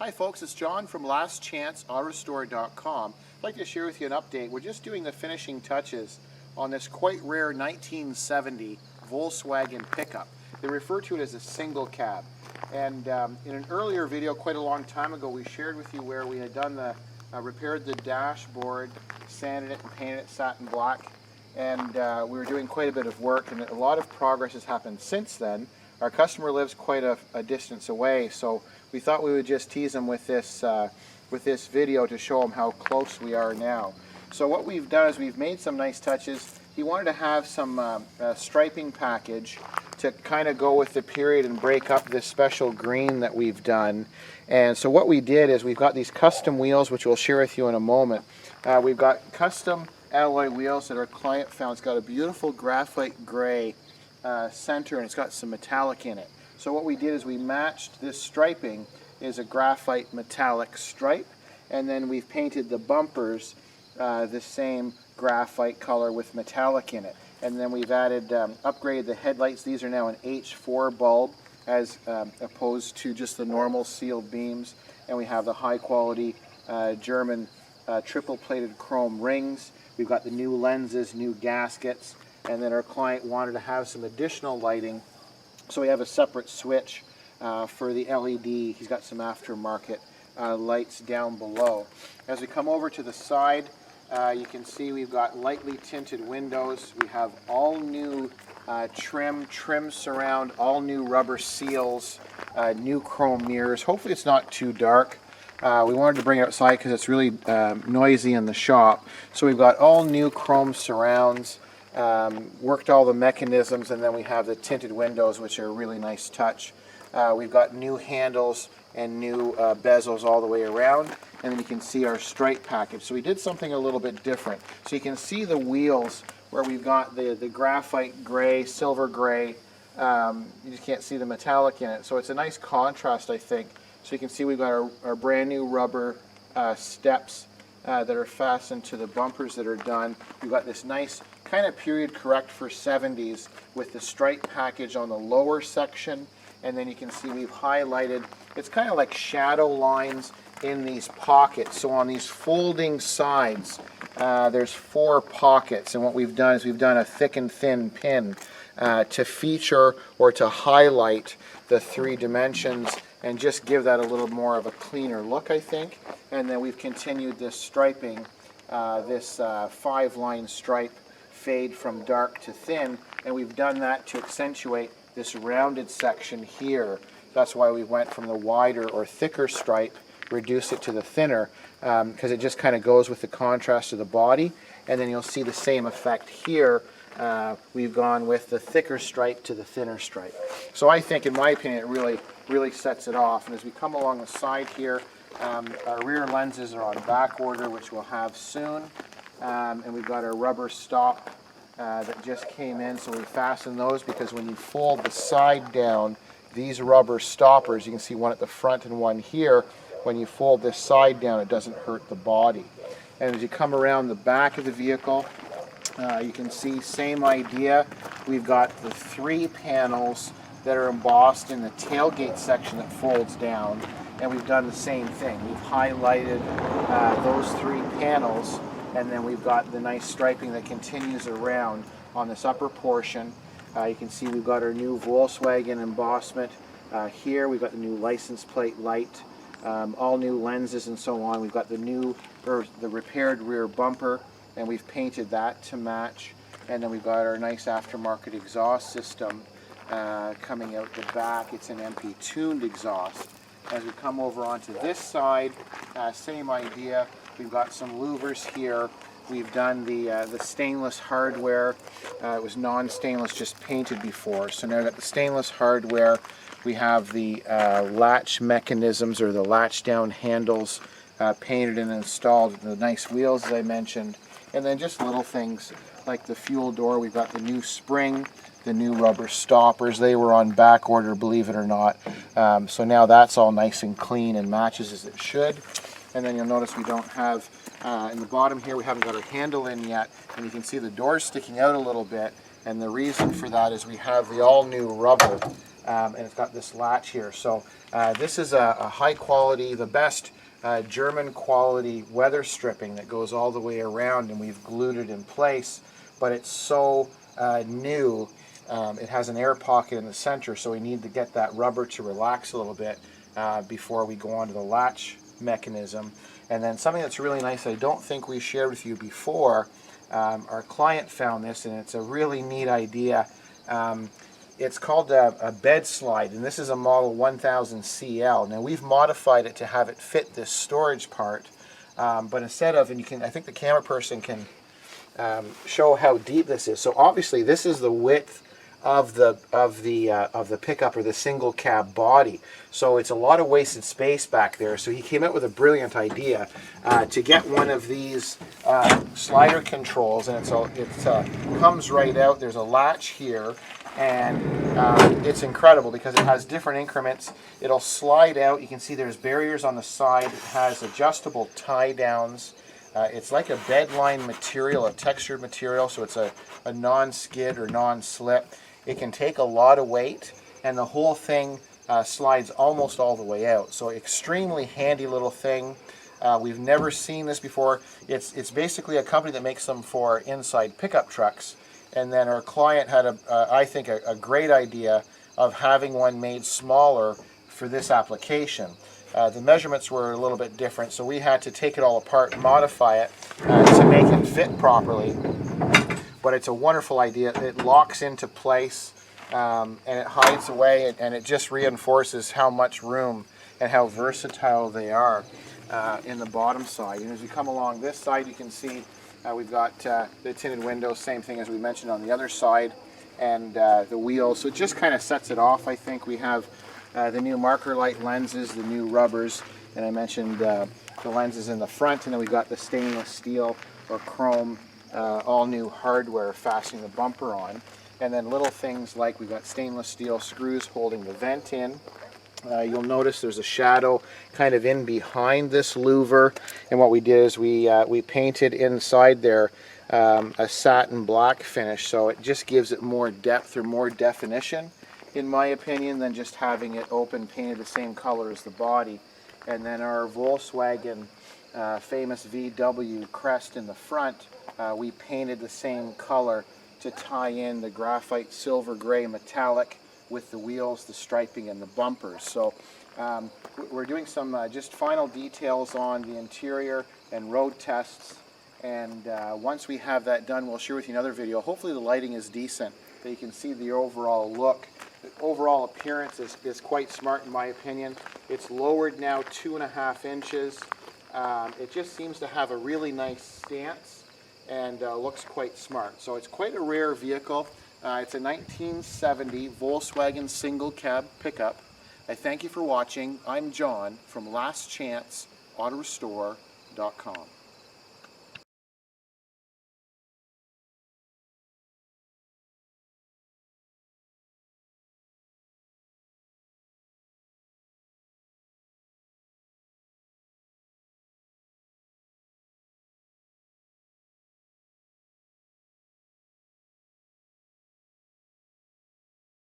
Hi folks, it's John from lastchanceautorestore.com. I'd like to share with you an update. We're just doing the finishing touches on this quite rare 1970 Volkswagen pickup. They refer to it as a single cab. And in an earlier video, quite a long time ago, we shared with you where we had done the repaired the dashboard, sanded it and painted it satin black. And we were doing quite a bit of work, and a lot of progress has happened since then. Our customer lives quite a distance away, so we thought we would just tease him with this video to show him how close we are now. So what we've done is we've made some nice touches. He wanted to have some striping package to kind of go with the period and break up this special green that we've done. And so what we did is we've got these custom wheels, which we'll share with you in a moment. We've got custom alloy wheels that our client found. It's got a beautiful graphite gray center, and it's got some metallic in it. So what we did is we matched this striping is a graphite metallic stripe, and then we've painted the bumpers the same graphite color with metallic in it. And then we've added, upgraded the headlights. These are now an H4 bulb as opposed to just the normal sealed beams. And we have the high quality German triple plated chrome rings. We've got the new lenses, new gaskets. And then our client wanted to have some additional lighting, so we have a separate switch for the LED. He's got some aftermarket lights down below. As we come over to the side, you can see we've got lightly tinted windows. We have all new trim surround, all new rubber seals, new chrome mirrors. Hopefully it's not too dark. We wanted to bring it outside because it's really noisy in the shop. So we've got all new chrome surrounds. Worked all the mechanisms, and then we have the tinted windows, which are a really nice touch. We've got new handles and new bezels all the way around, and then you can see our stripe package. So we did something a little bit different. So you can see the wheels where we've got the graphite gray, silver gray. You just can't see the metallic in it. So it's a nice contrast, I think. So you can see we've got our brand new rubber steps that are fastened to the bumpers that are done. We've got this nice kind of period correct for 70s with the stripe package on the lower section, and then you can see we've highlighted, it's kind of like shadow lines in these pockets. So on these folding sides there's 4 pockets, and what we've done is we've done a thick and thin pin to feature or to highlight the 3 dimensions and just give that a little more of a cleaner look, I think. And then we've continued this striping, this 5-line stripe fade from dark to thin, and we've done that to accentuate this rounded section here. That's why we went from the wider or thicker stripe, reduce it to the thinner, because it just kind of goes with the contrast of the body. And then you'll see the same effect here. We've gone with the thicker stripe to the thinner stripe. So I think, in my opinion, it really sets it off. And as we come along the side here, our rear lenses are on back order, which we'll have soon. And we've got our rubber stop that just came in, so we fasten those because when you fold the side down, these rubber stoppers, you can see one at the front and one here, when you fold this side down, it doesn't hurt the body. And as you come around the back of the vehicle, you can see same idea. We've got the 3 panels that are embossed in the tailgate section that folds down, and we've done the same thing. We've highlighted those 3 panels, and then we've got the nice striping that continues around on this upper portion. You can see we've got our new Volkswagen embossment here. We've got the new license plate light, all new lenses and so on. We've got the repaired rear bumper, and we've painted that to match. And then we've got our nice aftermarket exhaust system coming out the back. It's an MP tuned exhaust. As we come over onto this side, same idea. We've got some louvers here. We've done the stainless hardware. It was non-stainless, just painted before. So now we've got the stainless hardware. We have the latch mechanisms, or the latch down handles, painted and installed. The nice wheels, as I mentioned. And then just little things like the fuel door. We've got the new spring, the new rubber stoppers. They were on back order, believe it or not. So now that's all nice and clean and matches as it should. And then you'll notice we don't have, in the bottom here, we haven't got our handle in yet, and you can see the doors sticking out a little bit. And the reason for that is we have the all-new rubber, and it's got this latch here. So this is a high quality, the best German quality weather stripping that goes all the way around, and we've glued it in place. But it's so new. It has an air pocket in the center, so we need to get that rubber to relax a little bit before we go on to the latch mechanism. And then something that's really nice I don't think we shared with you before, our client found this, and it's a really neat idea. It's called a bed slide, and this is a model 1000 CL. Now we've modified it to have it fit this storage part, but instead of, and you can, I think the camera person can show how deep this is. So obviously this is the width of the pickup, or the single cab body. So it's a lot of wasted space back there. So he came up with a brilliant idea to get one of these slider controls, and it comes right out. There's a latch here, and it's incredible because it has different increments. It'll slide out. You can see there's barriers on the side. It has adjustable tie downs. It's like a bedline material, a textured material, so it's a non-skid or non-slip. It can take a lot of weight, and the whole thing slides almost all the way out. So extremely handy little thing. We've never seen this before. It's basically a company that makes them for inside pickup trucks. And then our client had, I think, a great idea of having one made smaller for this application. The measurements were a little bit different, so we had to take it all apart and modify it to make it fit properly. But it's a wonderful idea. It locks into place, and it hides away, and it just reinforces how much room and how versatile they are in the bottom side. And as you come along this side, you can see we've got the tinted windows, same thing as we mentioned on the other side, and the wheels. So it just kind of sets it off. I think we have the new marker light lenses, the new rubbers, and I mentioned the lenses in the front, and then we've got the stainless steel or chrome all new hardware fastening the bumper on. And then little things like we've got stainless steel screws holding the vent in. You'll notice there's a shadow kind of in behind this louver, and what we did is we painted inside there a satin black finish, so it just gives it more depth or more definition, in my opinion, than just having it open painted the same color as the body. And then our Volkswagen famous VW crest in the front, we painted the same color to tie in the graphite silver gray metallic with the wheels, the striping, and the bumpers. So we're doing some just final details on the interior and road tests, and once we have that done, we'll share with you another video. Hopefully the lighting is decent, that you can see the overall look. The overall appearance is quite smart, in my opinion. It's lowered now 2.5 inches. It just seems to have a really nice stance, and looks quite smart. So it's quite a rare vehicle. It's a 1970 Volkswagen Single Cab pickup. I thank you for watching. I'm John from lastchanceautorestore.com.